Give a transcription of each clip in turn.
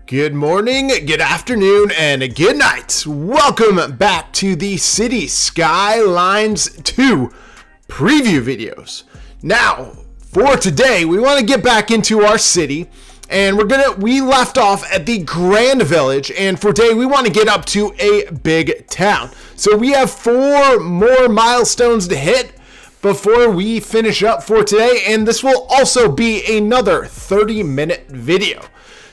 Good morning, good afternoon, and good night. Welcome back to the Cities Skylines 2 preview videos. Now, for today, we want to get back into our city, and we left off at the Grand Village, and for today, we want to get up to a big town. So we have 4 more milestones to hit before we finish up for today, and this will also be another 30-minute video.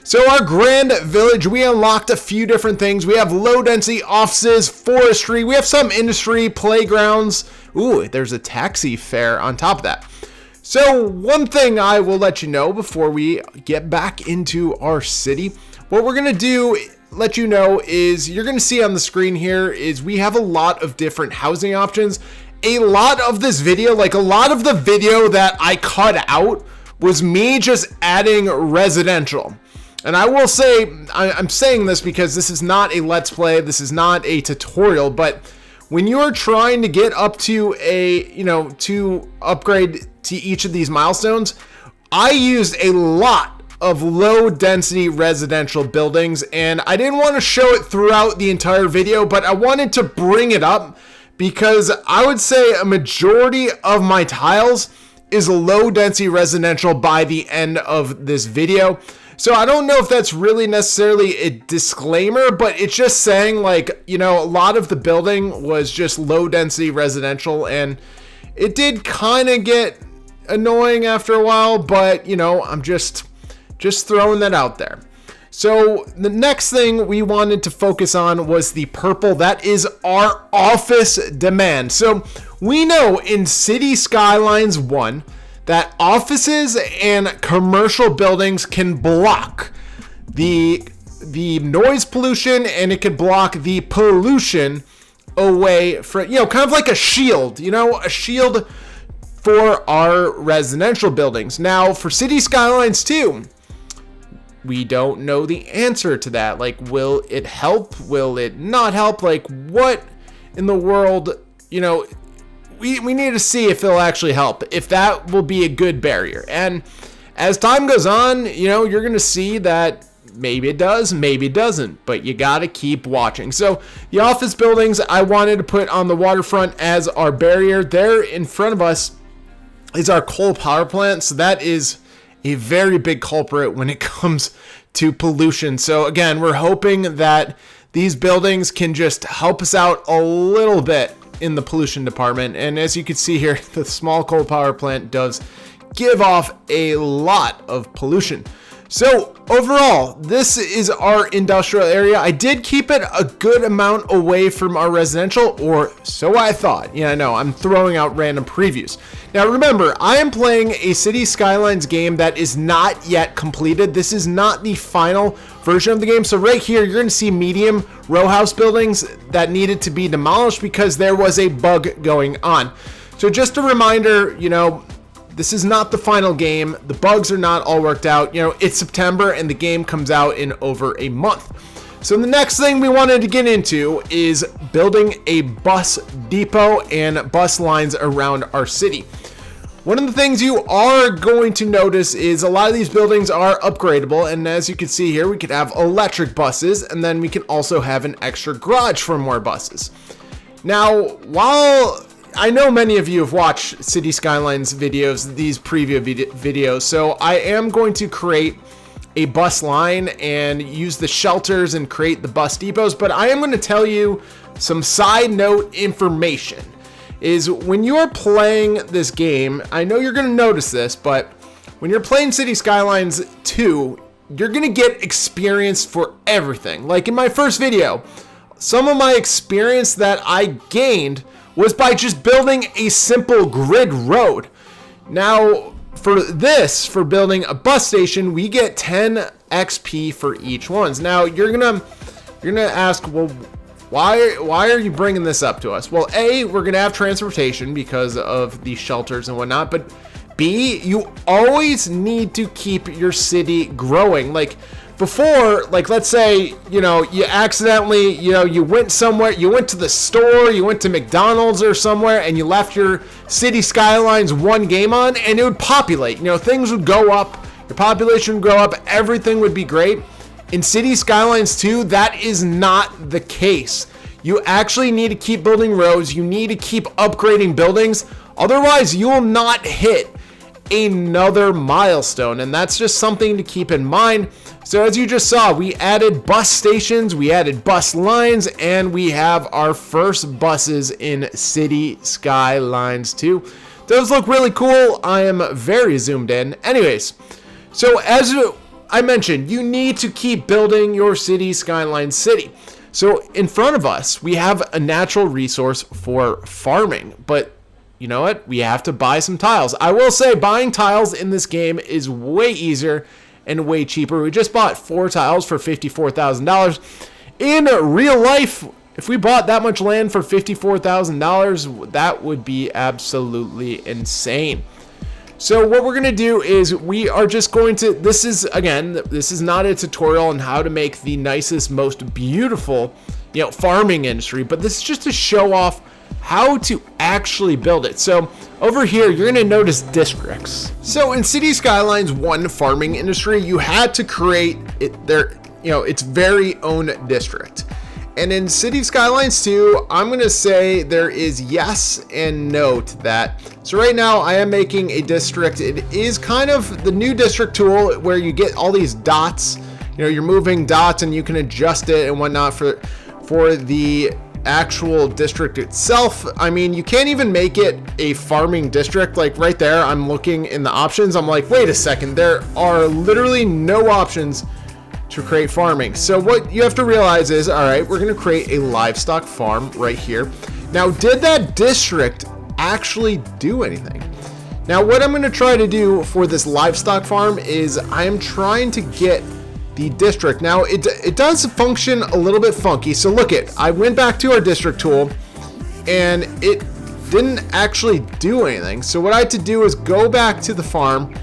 So our Grand Village, we unlocked a few different things. We have low density offices, forestry, we have some industry, playgrounds. Ooh, there's a taxi fare on top of that. So one thing I will let you know before we get back into our city, what we're gonna do, let you know, is you're gonna see on the screen here is we have a lot of different housing options. A lot of this video, like a lot of the video that I cut out was me just adding residential. And I will say, I'm saying this because this is not a Let's Play, this is not a tutorial, but when you're trying to get up to to upgrade to each of these milestones, I used a lot of low density residential buildings, and I didn't want to show it throughout the entire video, but I wanted to bring it up because I would say a majority of my tiles is low density residential by the end of this video. So I don't know if that's really necessarily a disclaimer, but it's just saying, like, a lot of the building was just low density residential, and it did kind of get annoying after a while, but I'm just throwing that out there. So the next thing we wanted to focus on was the purple. That is our office demand. So we know in Cities Skylines 1 that offices and commercial buildings can block the noise pollution, and it could block the pollution away from, kind of like a shield, a shield for our residential buildings. Now for Cities Skylines 2, we don't know the answer to that. Like, will it help? Will it not help? Like, what in the world, we need to see if it'll actually help, if that will be a good barrier. And as time goes on, you're going to see that maybe it does, maybe it doesn't, but you got to keep watching. So the office buildings I wanted to put on the waterfront as our barrier. There in front of us is our coal power plant. So that is a very big culprit when it comes to pollution. So again, we're hoping that these buildings can just help us out a little bit in the pollution department. And as you can see here, the small coal power plant does give off a lot of pollution. So overall, this is our industrial area. I did keep it a good amount away from our residential, or so I thought. Yeah, I know, I'm throwing out random previews. Now remember, I am playing a Cities Skylines game that is not yet completed. This is not the final version of the game. So right here, you're gonna see medium row house buildings that needed to be demolished because there was a bug going on. So just a reminder, this is not the final game. The bugs are not all worked out. It's September and the game comes out in over a month. So the next thing we wanted to get into is building a bus depot and bus lines around our city. One of the things you are going to notice is a lot of these buildings are upgradable, and as you can see here, we could have electric buses, and then we can also have an extra garage for more buses. Now, while I know many of you have watched Cities Skylines videos, these preview videos, so I am going to create a bus line and use the shelters and create the bus depots, but I am going to tell you some side note information. Is when you are playing this game, I know you're going to notice this, but when you're playing Cities Skylines 2, you're going to get experience for everything. Like in my first video, some of my experience that I gained was by just building a simple grid road. Now, for building a bus station, we get 10 XP for each ones. Now, you're gonna ask, well, why are you bringing this up to us? Well, A, we're gonna have transportation because of the shelters and whatnot, but B, you always need to keep your city growing. Like before, like let's say, you accidentally, you went somewhere, you went to the store, you went to McDonald's or somewhere, and you left your Cities Skylines 1 game on, and it would populate. Things would go up, your population would grow up, everything would be great. In Cities Skylines 2, that is not the case. You actually need to keep building roads. You need to keep upgrading buildings. Otherwise, you will not hit another milestone. And that's just something to keep in mind. So as you just saw, we added bus stations, we added bus lines, and we have our first buses in City Skylines 2. Those look really cool. I am very zoomed in. Anyways, so as I mentioned, you need to keep building your City Skylines city. So in front of us, we have a natural resource for farming, but you know what? We have to buy some tiles. I will say buying tiles in this game is way easier and way cheaper. We just bought 4 tiles for $54,000. In real life, if we bought that much land for $54,000, that would be absolutely insane. So what we're going to do is we are just going to, this is not a tutorial on how to make the nicest, most beautiful, farming industry, but this is just to show off how to actually build it. So over here, you're going to notice districts. So in Cities Skylines 1 farming industry, you had to create its very own district. And in Cities Skylines 2, I'm going to say there is yes and no to that. So right now I am making a district. It is kind of the new district tool where you get all these dots. You're moving dots and you can adjust it and whatnot for the actual district itself. I mean, you can't even make it a farming district. Like right there, I'm looking in the options. I'm like, wait a second, there are literally no options to create farming. So what you have to realize is, all right, we're going to create a livestock farm right here. Now, did that district actually do anything? Now, what I'm going to try to do for this livestock farm is I am trying to get the district. Now, it does function a little bit funky. So look I went back to our district tool and it didn't actually do anything. So what I had to do is go back to the farm.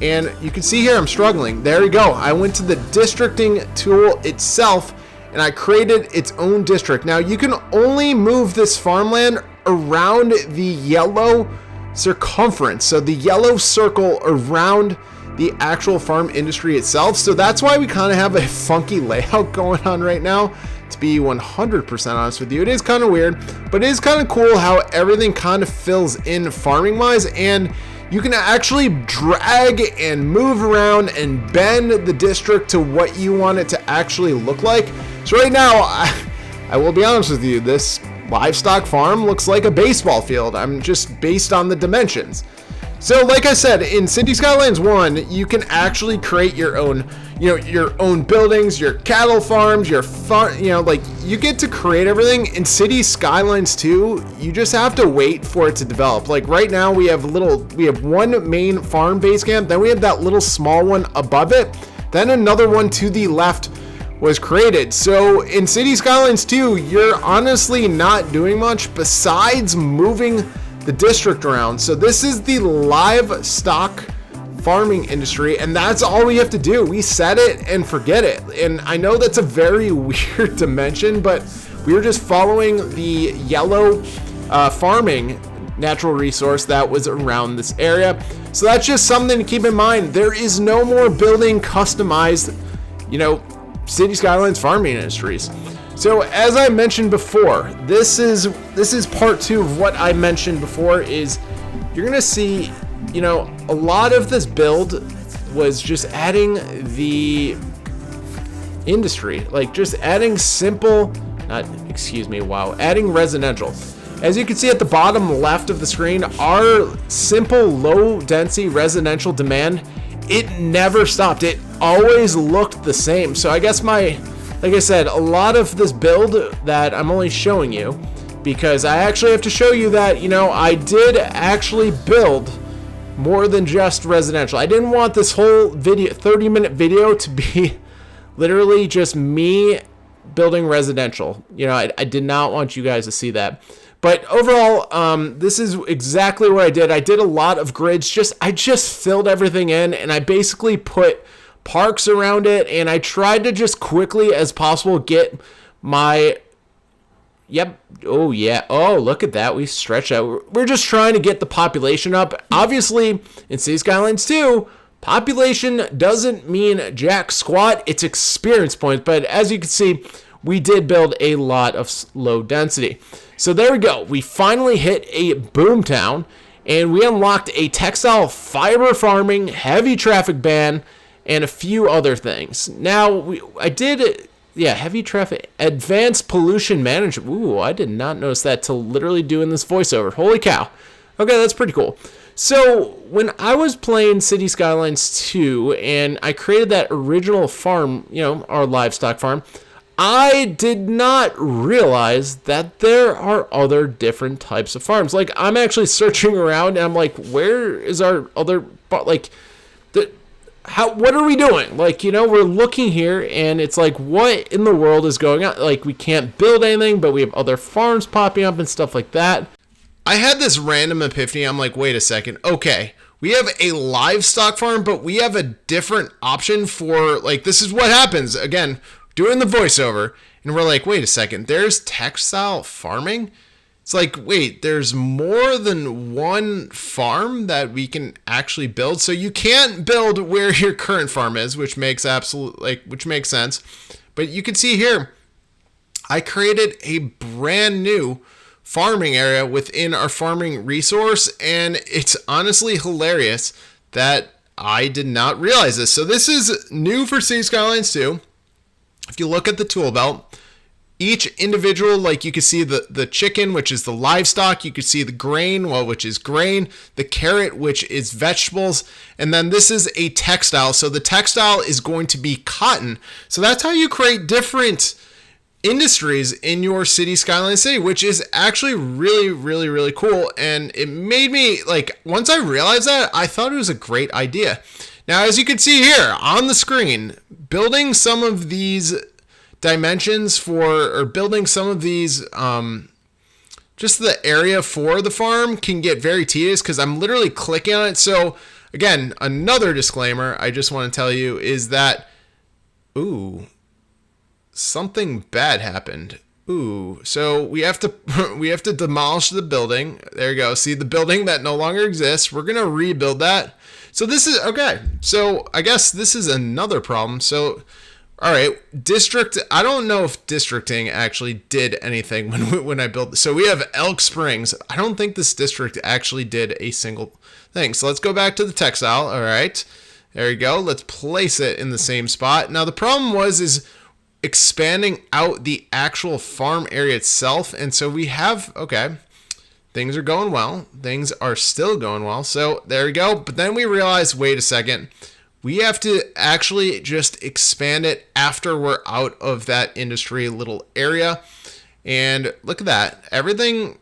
And you can see here I'm struggling. There we go. I went to the districting tool itself and I created its own district. Now you can only move this farmland around the yellow circumference. So the yellow circle around the actual farm industry itself. So that's why we kind of have a funky layout going on right now. To be 100% honest with you, it is kind of weird, but it is kind of cool how everything kind of fills in farming wise, and you can actually drag and move around and bend the district to what you want it to actually look like. So right now, I will be honest with you, this livestock farm looks like a baseball field. I'm just based on the dimensions. So like I said, in Cities Skylines 1, you can actually create your own, your own buildings, your cattle farms, your farm, you get to create everything. In Cities Skylines 2, you just have to wait for it to develop. Like right now we have one main farm base camp, then we have that little small one above it, then another one to the left was created. So in Cities Skylines 2, you're honestly not doing much besides moving the district around. So this is the livestock farming industry, and that's all we have to do. We set it and forget it. And I know that's a very weird dimension, but we were just following the yellow farming natural resource that was around this area. So that's just something to keep in mind. There is no more building customized, City Skylines farming industries. So as I mentioned before, this is part 2 of what I mentioned before. Is you're gonna see, a lot of this build was just adding the industry, like just adding adding residential. As you can see at the bottom left of the screen, our simple low density residential demand, it never stopped. It always looked the same. So I guess like I said, a lot of this build that I'm only showing you, because I actually have to show you that, I did actually build more than just residential. I didn't want this whole 30-minute video to be literally just me building residential. I did not want you guys to see that. But overall, this is exactly what I did. I did a lot of grids. I just filled everything in, and I basically put parks around it, and I tried to just quickly as possible get my look at that, we stretched out. We're just trying to get the population up. Obviously in Cities Skylines 2, Population doesn't mean jack squat, it's experience points. But as you can see, we did build a lot of low density. So there we go. We finally hit a boom town, and we unlocked a textile fiber farming, heavy traffic ban, and a few other things. Now, heavy traffic, advanced pollution management. Ooh, I did not notice that till literally doing this voiceover. Holy cow. Okay, that's pretty cool. So, when I was playing Cities Skylines 2, and I created that original farm, our livestock farm, I did not realize that there are other different types of farms. Like, I'm actually searching around, and I'm like, where is our other, what are we doing? We're looking here, and it's like, what in the world is going on? Like, we can't build anything, but we have other farms popping up and stuff like that. I had this random epiphany. I'm like, wait a second. Okay, we have a livestock farm, but we have a different option for, this is what happens. Again, doing the voiceover, and we're like, wait a second, there's textile farming? It's like, wait, there's more than one farm that we can actually build. So you can't build where your current farm is, which makes sense. But you can see here, I created a brand new farming area within our farming resource, and it's honestly hilarious that I did not realize this. So this is new for Cities Skylines 2. If you look at the tool belt, each individual, you can see the chicken, which is the livestock. You can see the grain, which is grain. The carrot, which is vegetables. And then this is a textile. So the textile is going to be cotton. So that's how you create different industries in your Cities Skylines city, which is actually really, really, really cool. And it made me, once I realized that, I thought it was a great idea. Now, as you can see here on the screen, building some of these dimensions or building some of these, just the area for the farm can get very tedious because I'm literally clicking on it. So again, another disclaimer I just want to tell you is that, something bad happened. So we have to demolish the building. There you go. See the building that no longer exists. We're going to rebuild that. So this is, okay. So I guess this is another problem. So, all right, district, I don't know if districting actually did anything when I built. So we have Elk Springs. I don't think this district actually did a single thing. So let's go back to the textile. All right, there you go. Let's place it in the same spot. Now the problem is expanding out the actual farm area itself. And so we have, okay, things are going well. Things are still going well. So there we go. But then we realize, wait a second, we have to actually just expand it after we're out of that industry little area. And look at that. Everything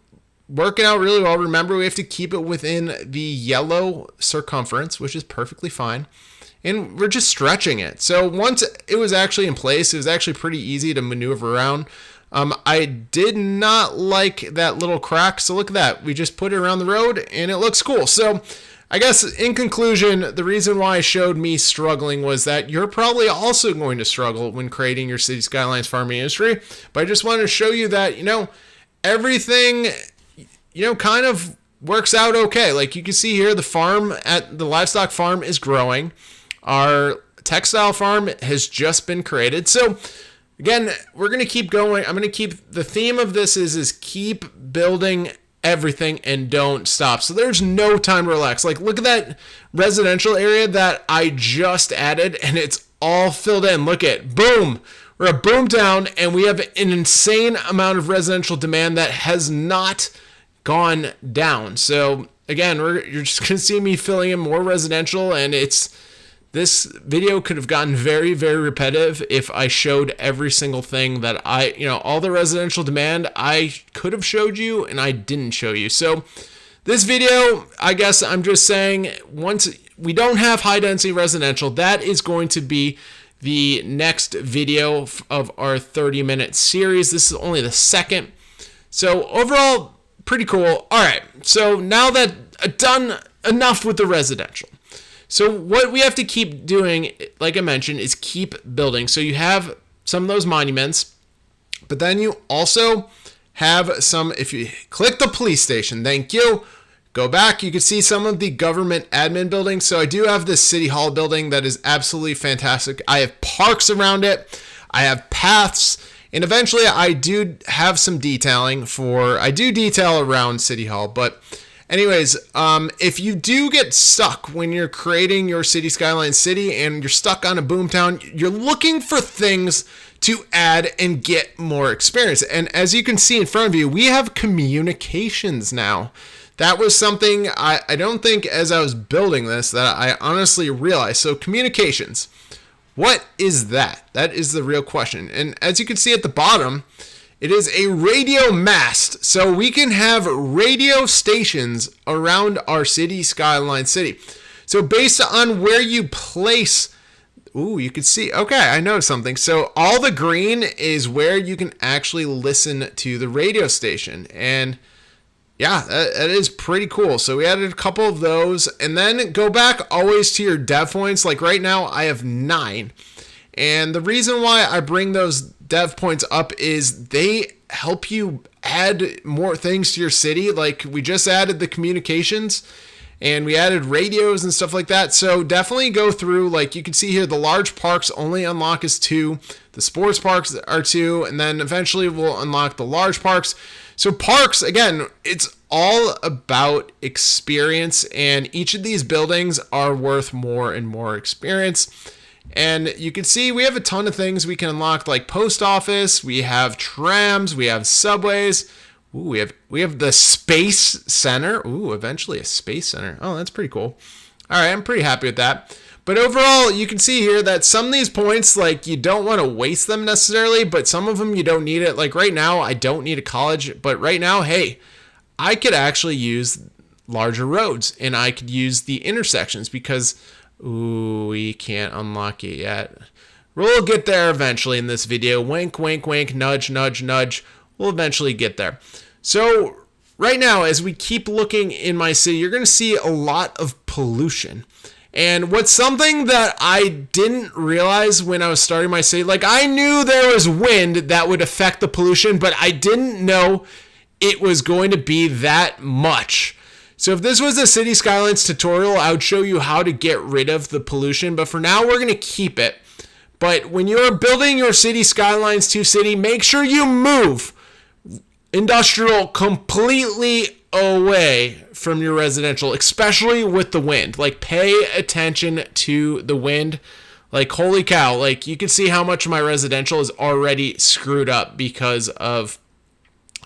working out really well. Remember, we have to keep it within the yellow circumference, which is perfectly fine. And we're just stretching it. So once it was actually in place, it was actually pretty easy to maneuver around. I did not like that little crack. So look at that. We just put it around the road and it looks cool. So I guess in conclusion, the reason why I showed me struggling was that you're probably also going to struggle when creating your Cities Skylines farming industry. But I just wanted to show you that, everything, kind of works out okay. Like you can see here, the livestock farm is growing. Our textile farm has just been created. So again, we're going to keep going. I'm going to keep, the theme of this is keep building everything and don't stop. So there's no time to relax. Look at that residential area that I just added and it's all filled in. Look at, boom. We're a boom town and we have an insane amount of residential demand that has not gone down. So again, you're just going to see me filling in more residential, and this video could have gotten very, very repetitive if I showed every single thing that all the residential demand I could have showed you and I didn't show you. So this video, I guess I'm just saying, once we don't have high density residential, that is going to be the next video of our 30-minute series. This is only the second. So overall, pretty cool. All right. So now that I've done enough with the residential. So what we have to keep doing, like I mentioned, is keep building. So you have some of those monuments, but then you also have some, if you click the police station, thank you, Go back, you can see some of the government admin buildings. So I do have this city hall building that is absolutely fantastic. I have parks around it. I have paths. And eventually I do have some detailing I do detail around City Hall. But anyways, if you do get stuck when you're creating your City Skyline city and you're stuck on a boomtown, you're looking for things to add and get more experience. And as you can see in front of you, we have communications now. That was something I don't think as I was building this that I honestly realized. So communications, what is that? That is the real question. And as you can see at the bottom, it is a radio mast. So we can have radio stations around our City Skyline city. So based on where you place, you can see, okay, I noticed something. So all the green is where you can actually listen to the radio station. And yeah, that is pretty cool. So we added a couple of those, and then go back always to your dev points. Like right now I have 9. And the reason why I bring those dev points up is they help you add more things to your city. Like we just added the communications and we added radios and stuff like that. So definitely go through, like you can see here, the large parks only unlock as 2. The sports parks are 2. And then eventually we'll unlock the large parks. So parks, again, it's all about experience, and each of these buildings are worth more and more experience. And you can see we have a ton of things we can unlock, like post office, we have trams, we have subways. We have the space center. Eventually a space center. Oh, that's pretty cool. All right, I'm pretty happy with that. But overall, you can see here that some of these points, like you don't want to waste them necessarily, but some of them you don't need it. Like right now, I don't need a college, but right now, hey, I could actually use larger roads and I could use the intersections because, we can't unlock it yet. We'll get there eventually in this video. Wink, wink, wink, nudge, nudge, nudge. We'll eventually get there. So right now, as we keep looking in my city, you're going to see a lot of pollution. And what's something that I didn't realize when I was starting my city, like I knew there was wind that would affect the pollution, but I didn't know it was going to be that much. So if this was a City Skylines tutorial, I would show you how to get rid of the pollution, but for now we're going to keep it. But when you're building your City Skylines 2 city, make sure you move industrial completely away from your residential, especially with the wind. Like pay attention to the wind. Like holy cow, like you can see how much my residential is already screwed up because of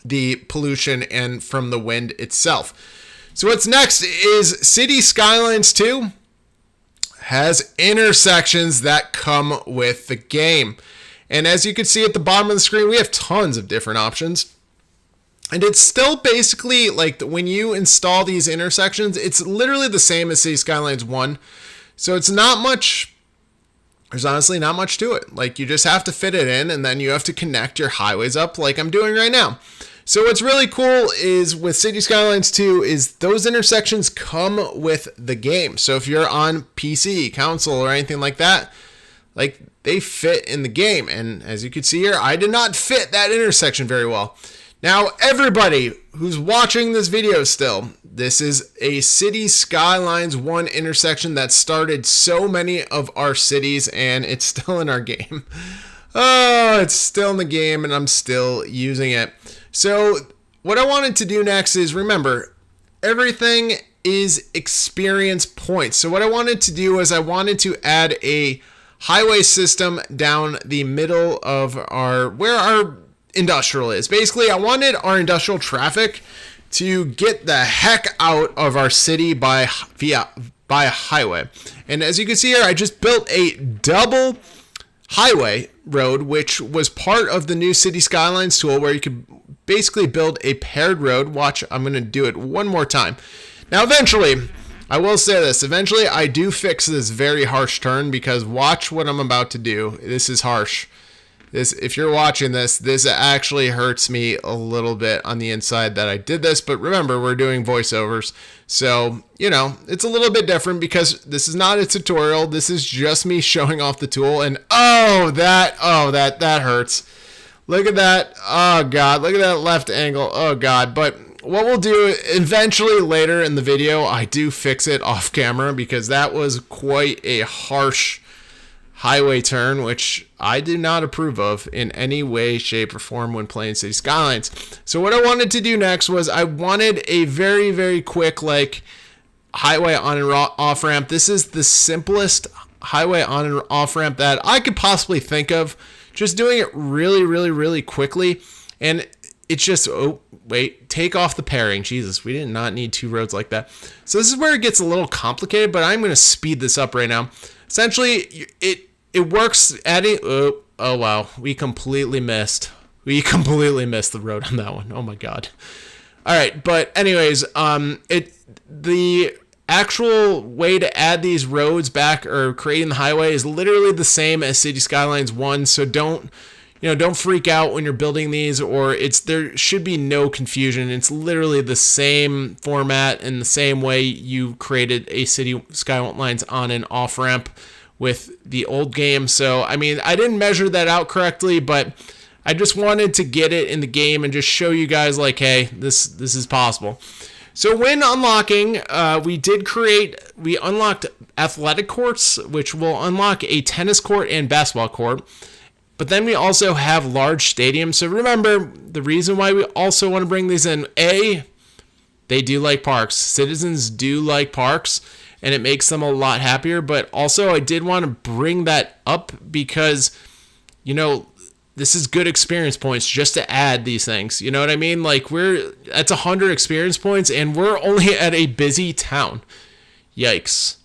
the pollution and from the wind itself. So what's next is City Skylines 2 has intersections that come with the game. And as you can see at the bottom of the screen, we have tons of different options. And it's still basically like when you install these intersections, it's literally the same as City Skylines 1. So it's not much, there's honestly not much to it. Like you just have to fit it in and then you have to connect your highways up like I'm doing right now. So what's really cool is with City Skylines 2 is those intersections come with the game. So if you're on PC, console, or anything like that, like they fit in the game. And as you can see here, I did not fit that intersection very well. Now, everybody who's watching this video still, this is a City Skylines 1 intersection that started so many of our cities, and it's still in our game. Oh, it's still in the game, and I'm still using it. So what I wanted to do next is, remember, everything is experience points. So what I wanted to do is I wanted to add a highway system down the middle of where our industrial is. Basically, I wanted our industrial traffic to get the heck out of our city by a highway. And as you can see here, I just built a double highway road, which was part of the new City Skylines tool where you could basically build a paired road. Watch, I'm going to do it one more time. Now, eventually, I will say this, eventually I do fix this very harsh turn because watch what I'm about to do. This is harsh. If you're watching this actually hurts me a little bit on the inside that I did this, but remember, we're doing voiceovers. So, you know, it's a little bit different because this is not a tutorial. This is just me showing off the tool, and that hurts. Look at that. Oh God, look at that left angle. Oh God. But what we'll do eventually later in the video, I do fix it off camera because that was quite a harsh highway turn, which I do not approve of in any way, shape, or form when playing Cities Skylines. So what I wanted to do next was I wanted a very, very quick like highway on and off ramp. This is the simplest highway on and off ramp that I could possibly think of. Just doing it really, really, really quickly. And it's just, oh, wait, take off the pairing. Jesus, we did not need two roads like that. So this is where it gets a little complicated, but I'm going to speed this up right now. Essentially, it works adding, oh wow, we completely missed the road on that one. Oh my God. All right, but anyways, the actual way to add these roads back or creating the highway is literally the same as Cities Skylines 1, so don't freak out when you're building these, or there should be no confusion. It's literally the same format and the same way you created a Cities Skylines on and off ramp with the old game. So, I mean, I didn't measure that out correctly, but I just wanted to get it in the game and just show you guys like, hey, this is possible. So when unlocking, we unlocked athletic courts, which will unlock a tennis court and basketball court. But then we also have large stadiums. So remember, the reason why we also want to bring these in, they do like parks. Citizens do like parks, and it makes them a lot happier. But also, I did want to bring that up because, this is good experience points just to add these things. You know what I mean? Like, that's 100 experience points, and we're only at a busy town. Yikes.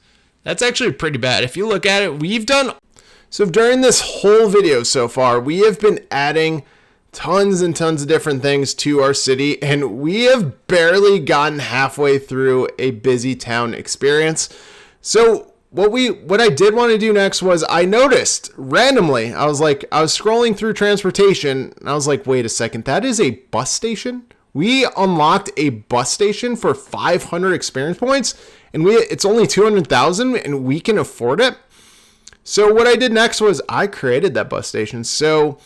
That's actually pretty bad. If you look at it, so during this whole video so far, we have been adding tons and tons of different things to our city, and we have barely gotten halfway through a busy town experience. So what I did want to do next was I noticed randomly, I was scrolling through transportation, and I was like, wait a second, that is a bus station? We unlocked a bus station for 500 experience points, and it's only 200,000, and we can afford it. So what I did next was I created that bus station. So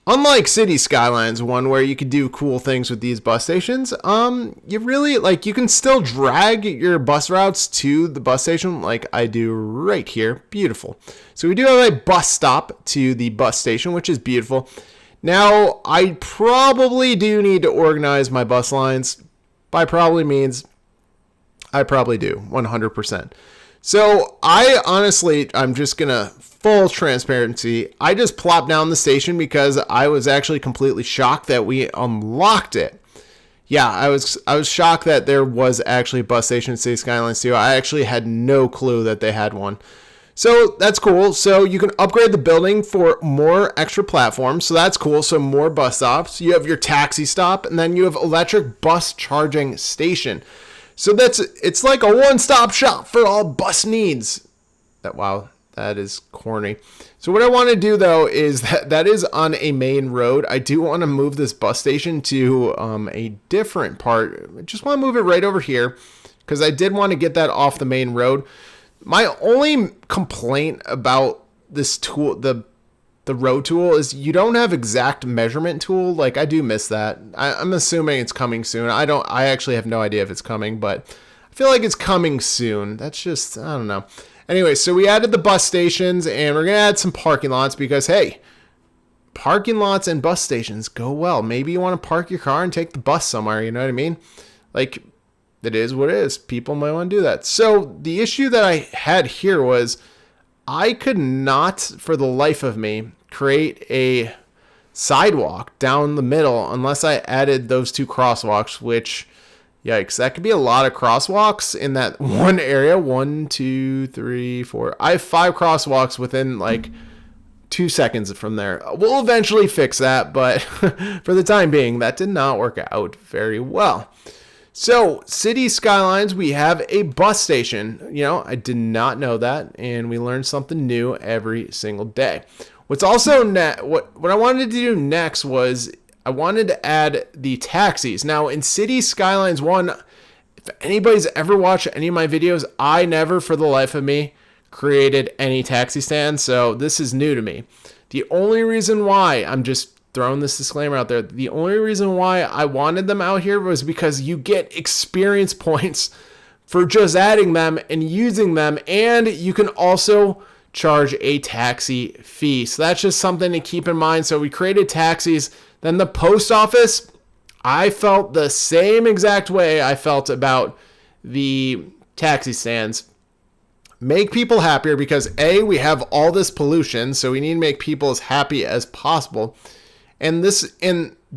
unlike Cities Skylines 1, where you could do cool things with these bus stations, you can still drag your bus routes to the bus station like I do right here. Beautiful. So we do have a bus stop to the bus station, which is beautiful. Now, I probably do need to organize my bus lines. By probably means I probably do, 100%. So I'm just going to full transparency. I just plopped down the station because I was actually completely shocked that we unlocked it. Yeah, I was shocked that there was actually a bus station in Cities Skylines 2. I actually had no clue that they had one. So that's cool. So you can upgrade the building for more extra platforms. So that's cool. So more bus stops. You have your taxi stop, and then you have electric bus charging station. So it's like a one-stop shop for all bus needs. That is corny. So what I want to do, though, is that is on a main road. I do want to move this bus station to a different part. I just want to move it right over here because I did want to get that off the main road. My only complaint about this tool, the road tool, is you don't have exact measurement tool. Like, I do miss that. I'm assuming it's coming soon. I actually have no idea if it's coming, but I feel like it's coming soon. That's just, I don't know. Anyway, so we added the bus stations, and we're going to add some parking lots because, hey, parking lots and bus stations go well. Maybe you want to park your car and take the bus somewhere, you know what I mean? Like, it is what it is. People might want to do that. So the issue that I had here was I could not, for the life of me, create a sidewalk down the middle unless I added those two crosswalks, which... yikes, that could be a lot of crosswalks in that one area. 1, 2, 3, 4. I have 5 crosswalks within like 2 seconds from there. We'll eventually fix that, but for the time being, that did not work out very well. So, Cities Skylines, we have a bus station. I did not know that, and we learned something new every single day. What's also what I wanted to do next was I wanted to add the taxis. Now, in Cities Skylines 1, if anybody's ever watched any of my videos, I never, for the life of me, created any taxi stands, so this is new to me. The only reason why I'm just throwing this disclaimer out there. The only reason why I wanted them out here was because you get experience points for just adding them and using them, and you can also charge a taxi fee. So that's just something to keep in mind. So we created taxis. Then the post office, I felt the same exact way I felt about the taxi stands. Make people happier because A, we have all this pollution, so we need to make people as happy as possible. And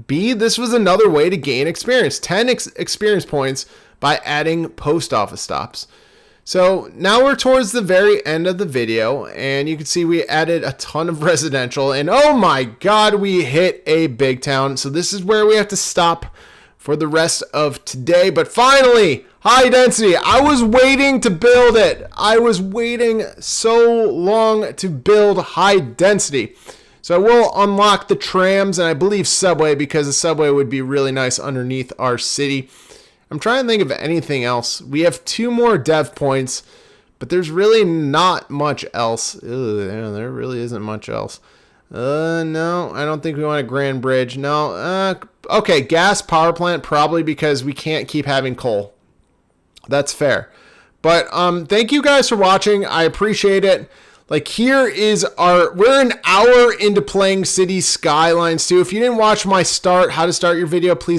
B, this was another way to gain experience. 10 experience points by adding post office stops. So now we're towards the very end of the video, and you can see we added a ton of residential, and oh my god, we hit a big town. So this is where we have to stop for the rest of today. But finally, high density. I was waiting to build it. I was waiting so long to build high density. So I will unlock the trams and I believe subway, because the subway would be really nice underneath our city. I'm trying to think of anything else. We have 2 more dev points, but there's really not much else. There really isn't much else. No, I don't think we want a Grand Bridge. No. Okay, gas power plant, probably because we can't keep having coal. That's fair. But thank you guys for watching. I appreciate it. Like, here is we're an hour into playing Cities Skylines 2. If you didn't watch my how to start your video, please